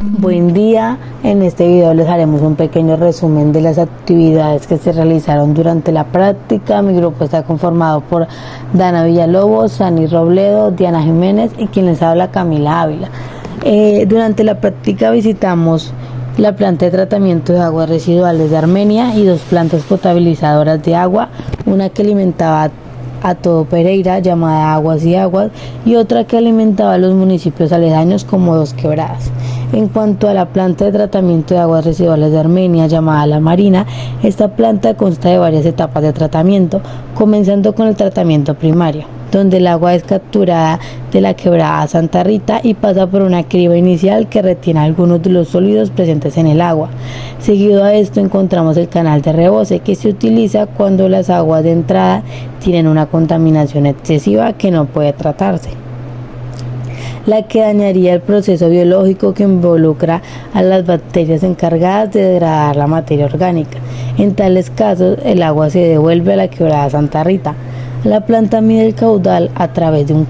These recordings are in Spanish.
Buen día, en este video les haremos un pequeño resumen de las actividades que se realizaron durante la práctica. Mi grupo está conformado por Dana Villalobos, Sani Robledo, Diana Jiménez y quien les habla, Camila Ávila. Durante la práctica visitamos la planta de tratamiento de aguas residuales de Armenia y dos plantas potabilizadoras de agua, una que alimentaba a todo Pereira, llamada Aguas y Aguas, y otra que alimentaba a los municipios aledaños como Dos Quebradas. En cuanto a la planta de tratamiento de aguas residuales de Armenia, llamada La Marina, esta planta consta de varias etapas de tratamiento, comenzando con el tratamiento primario, donde el agua es capturada de la quebrada Santa Rita y pasa por una criba inicial que retiene algunos de los sólidos presentes en el agua. Seguido a esto encontramos el canal de rebose, que se utiliza cuando las aguas de entrada tienen una contaminación excesiva que no puede tratarse, la que dañaría el proceso biológico que involucra a las bacterias encargadas de degradar la materia orgánica. En tales casos, el agua se devuelve a la quebrada Santa Rita. La planta mide el caudal a través de un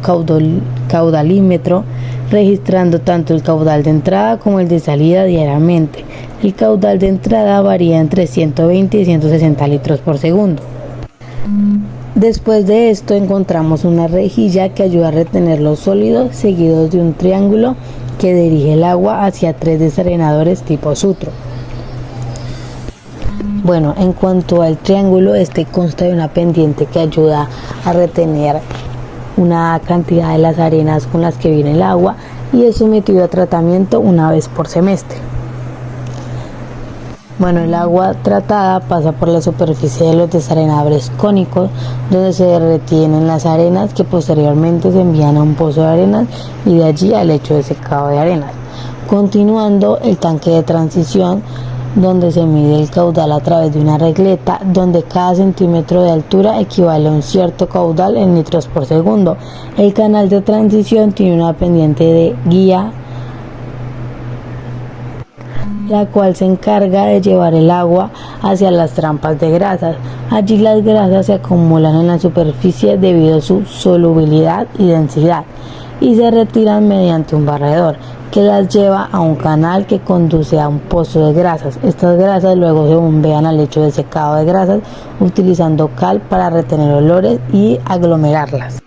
caudalímetro, registrando tanto el caudal de entrada como el de salida diariamente. El caudal de entrada varía entre 120 y 160 litros por segundo. Después de esto encontramos una rejilla que ayuda a retener los sólidos, seguidos de un triángulo que dirige el agua hacia tres desarenadores tipo sutro. Bueno, en cuanto al triángulo, este consta de una pendiente que ayuda a retener una cantidad de las arenas con las que viene el agua y es sometido a tratamiento una vez por semestre. Bueno, el agua tratada pasa por la superficie de los desarenadores cónicos, donde se retienen las arenas que posteriormente se envían a un pozo de arenas y de allí al lecho de secado de arenas. Continuando, el tanque de transición, donde se mide el caudal a través de una regleta, donde cada centímetro de altura equivale a un cierto caudal en litros por segundo. El canal de transición tiene una pendiente de guía, la cual se encarga de llevar el agua hacia las trampas de grasas. Allí las grasas se acumulan en la superficie debido a su solubilidad y densidad y se retiran mediante un barredor que las lleva a un canal que conduce a un pozo de grasas. Estas grasas luego se bombean al lecho de secado de grasas utilizando cal para retener olores y aglomerarlas.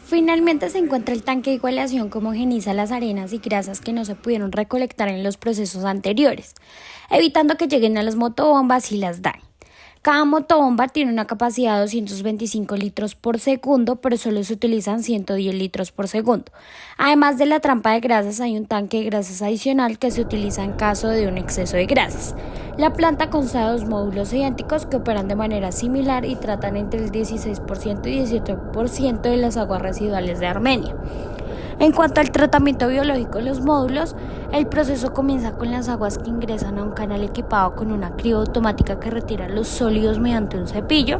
Finalmente se encuentra el tanque de igualación que homogeniza las arenas y grasas que no se pudieron recolectar en los procesos anteriores, evitando que lleguen a las motobombas y las dañen. Cada motobomba tiene una capacidad de 225 litros por segundo, pero solo se utilizan 110 litros por segundo. Además de la trampa de grasas, hay un tanque de grasas adicional que se utiliza en caso de un exceso de grasas. La planta consta de dos módulos idénticos que operan de manera similar y tratan entre el 16% y 17% de las aguas residuales de Armenia. En cuanto al tratamiento biológico de los módulos, el proceso comienza con las aguas que ingresan a un canal equipado con una criba automática que retira los sólidos mediante un cepillo.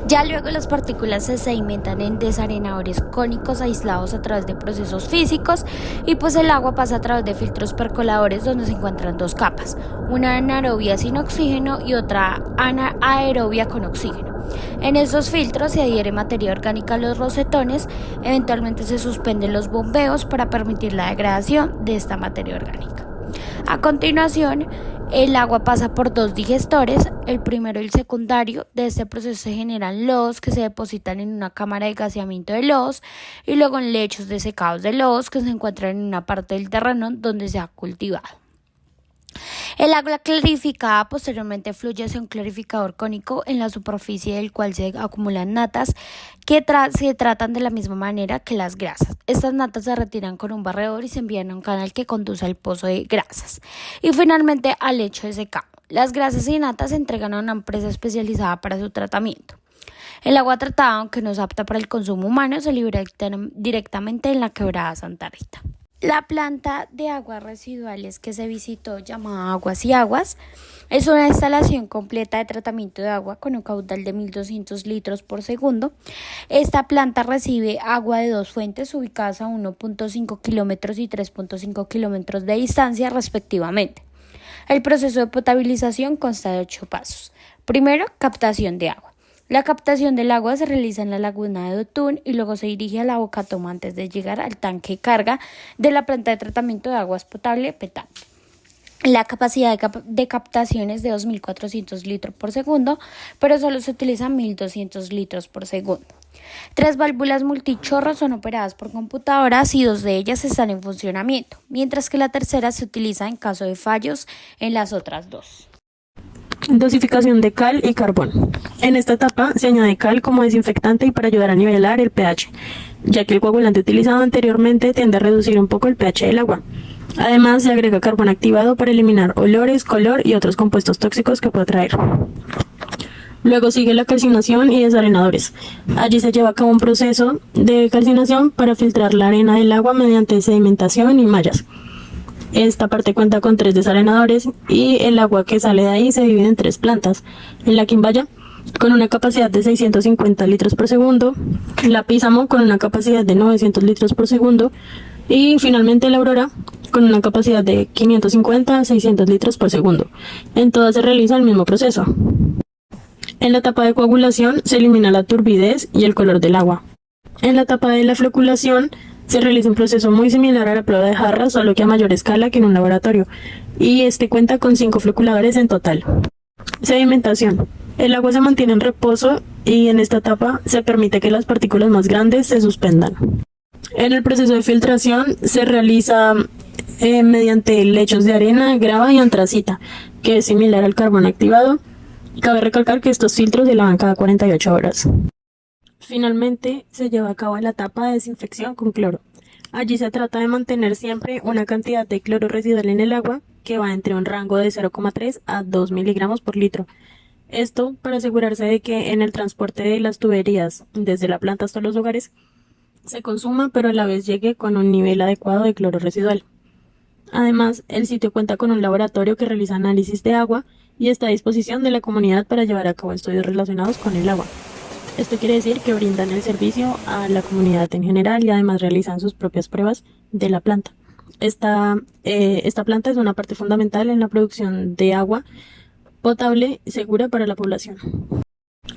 Ya luego las partículas se sedimentan en desarenadores cónicos aislados a través de procesos físicos y pues el agua pasa a través de filtros percoladores donde se encuentran dos capas, una anaerobia sin oxígeno y otra anaerobia con oxígeno. En estos filtros se adhiere materia orgánica a los rosetones, eventualmente se suspenden los bombeos para permitir la degradación de esta materia orgánica. A continuación, el agua pasa por dos digestores, el primero y el secundario. De este proceso se generan lodos que se depositan en una cámara de gaseamiento de lodos y luego en lechos de secados de lodos que se encuentran en una parte del terreno donde se ha cultivado. El agua clarificada posteriormente fluye hacia un clarificador cónico en la superficie del cual se acumulan natas que se tratan de la misma manera que las grasas. Estas natas se retiran con un barredor y se envían a un canal que conduce al pozo de grasas y finalmente al lecho de secado. Las grasas y natas se entregan a una empresa especializada para su tratamiento. El agua tratada, aunque no es apta para el consumo humano, se libera directamente en la quebrada Santa Rita. La planta de aguas residuales que se visitó, llamada Aguas y Aguas, es una instalación completa de tratamiento de agua con un caudal de 1.200 litros por segundo. Esta planta recibe agua de dos fuentes ubicadas a 1.5 kilómetros y 3.5 kilómetros de distancia respectivamente. El proceso de potabilización consta de 8 pasos. Primero, captación de agua. La captación del agua se realiza en la laguna de Otún y luego se dirige a la boca toma antes de llegar al tanque de carga de la planta de tratamiento de aguas potable PETAP. La capacidad de captación es de 2.400 litros por segundo, pero solo se utilizan 1.200 litros por segundo. 3 válvulas multichorro son operadas por computadoras y 2 de ellas están en funcionamiento, mientras que la tercera se utiliza en caso de fallos en las otras 2. Dosificación de cal y carbón. En esta etapa se añade cal como desinfectante y para ayudar a nivelar el pH, ya que el coagulante utilizado anteriormente tiende a reducir un poco el pH del agua. Además, se agrega carbón activado para eliminar olores, color y otros compuestos tóxicos que pueda traer. Luego sigue la calcinación y desarenadores. Allí se lleva a cabo un proceso de calcinación para filtrar la arena del agua mediante sedimentación y mallas. Esta parte cuenta con 3 desarenadores y el agua que sale de ahí se divide en 3 plantas. En la Quimbaya, con una capacidad de 650 litros por segundo, la Písamo con una capacidad de 900 litros por segundo y finalmente la Aurora con una capacidad de 550 a 600 litros por segundo. En todas se realiza el mismo proceso. En la etapa de coagulación se elimina la turbidez y el color del agua. En la etapa de la floculación se realiza un proceso muy similar a la prueba de jarra, solo que a mayor escala que en un laboratorio, y este cuenta con 5 floculadores en total. Sedimentación. El agua se mantiene en reposo y en esta etapa se permite que las partículas más grandes se suspendan. En el proceso de filtración se realiza mediante lechos de arena, grava y antracita, que es similar al carbón activado. Cabe recalcar que estos filtros se lavan cada 48 horas. Finalmente, se lleva a cabo la etapa de desinfección con cloro. Allí se trata de mantener siempre una cantidad de cloro residual en el agua que va entre un rango de 0,3 a 2 miligramos por litro. Esto para asegurarse de que en el transporte de las tuberías desde la planta hasta los hogares se consuma, pero a la vez llegue con un nivel adecuado de cloro residual. Además, el sitio cuenta con un laboratorio que realiza análisis de agua y está a disposición de la comunidad para llevar a cabo estudios relacionados con el agua. Esto quiere decir que brindan el servicio a la comunidad en general y además realizan sus propias pruebas de la planta. Esta planta es una parte fundamental en la producción de agua potable y segura para la población.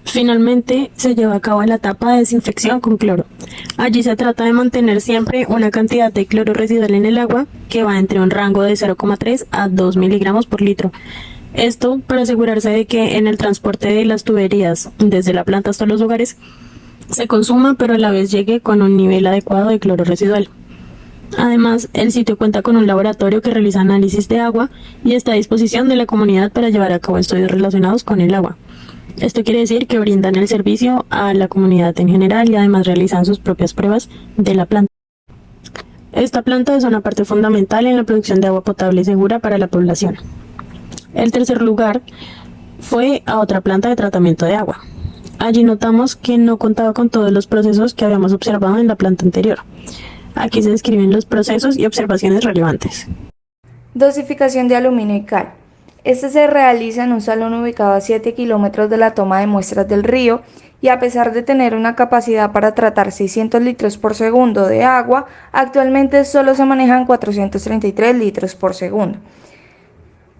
Finalmente, se lleva a cabo la etapa de desinfección con cloro. Allí se trata de mantener siempre una cantidad de cloro residual en el agua que va entre un rango de 0,3 a 2 miligramos por litro. Esto para asegurarse de que en el transporte de las tuberías desde la planta hasta los hogares se consuma, pero a la vez llegue con un nivel adecuado de cloro residual. Además, el sitio cuenta con un laboratorio que realiza análisis de agua y está a disposición de la comunidad para llevar a cabo estudios relacionados con el agua. Esto quiere decir que brindan el servicio a la comunidad en general y además realizan sus propias pruebas de la planta. Esta planta es una parte fundamental en la producción de agua potable y segura para la población. El tercer lugar fue a otra planta de tratamiento de agua. Allí notamos que no contaba con todos los procesos que habíamos observado en la planta anterior. Aquí se describen los procesos y observaciones relevantes. Dosificación de aluminio y cal. Este se realiza en un salón ubicado a 7 kilómetros de la toma de muestras del río y a pesar de tener una capacidad para tratar 600 litros por segundo de agua, actualmente solo se manejan 433 litros por segundo.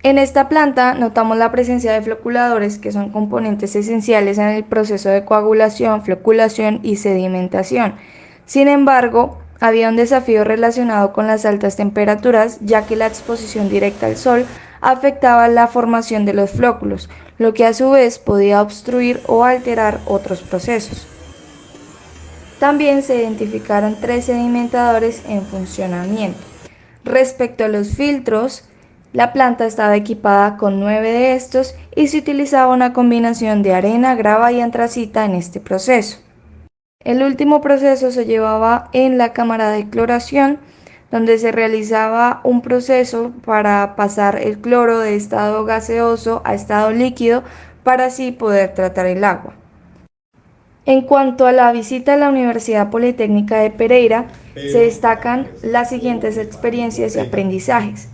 En esta planta notamos la presencia de floculadores que son componentes esenciales en el proceso de coagulación, floculación y sedimentación. Sin embargo, había un desafío relacionado con las altas temperaturas, ya que la exposición directa al sol afectaba la formación de los flóculos, lo que a su vez podía obstruir o alterar otros procesos. También se identificaron 3 sedimentadores en funcionamiento. Respecto a los filtros, la planta estaba equipada con 9 de estos y se utilizaba una combinación de arena, grava y antracita en este proceso. El último proceso se llevaba en la cámara de cloración, donde se realizaba un proceso para pasar el cloro de estado gaseoso a estado líquido para así poder tratar el agua. En cuanto a la visita a la Universidad Politécnica de Pereira, se destacan las siguientes experiencias y aprendizajes.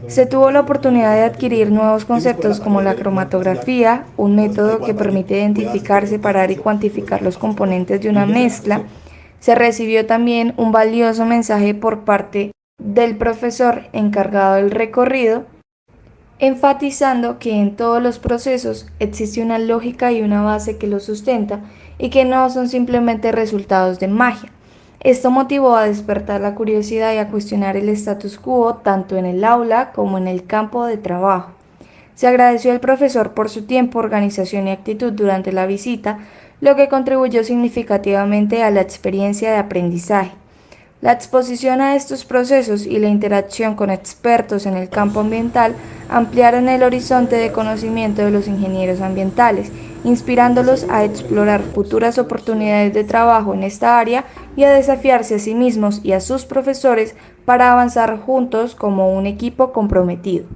Se tuvo la oportunidad de adquirir nuevos conceptos como la cromatografía, un método que permite identificar, separar y cuantificar los componentes de una mezcla. Se recibió también un valioso mensaje por parte del profesor encargado del recorrido. enfatizando que en todos los procesos existe una lógica y una base que los sustenta y que no son simplemente resultados de magia. Esto motivó a despertar la curiosidad y a cuestionar el status quo tanto en el aula como en el campo de trabajo. Se agradeció al profesor por su tiempo, organización y actitud durante la visita, lo que contribuyó significativamente a la experiencia de aprendizaje. La exposición a estos procesos y la interacción con expertos en el campo ambiental ampliaron el horizonte de conocimiento de los ingenieros ambientales, inspirándolos a explorar futuras oportunidades de trabajo en esta área y a desafiarse a sí mismos y a sus profesores para avanzar juntos como un equipo comprometido.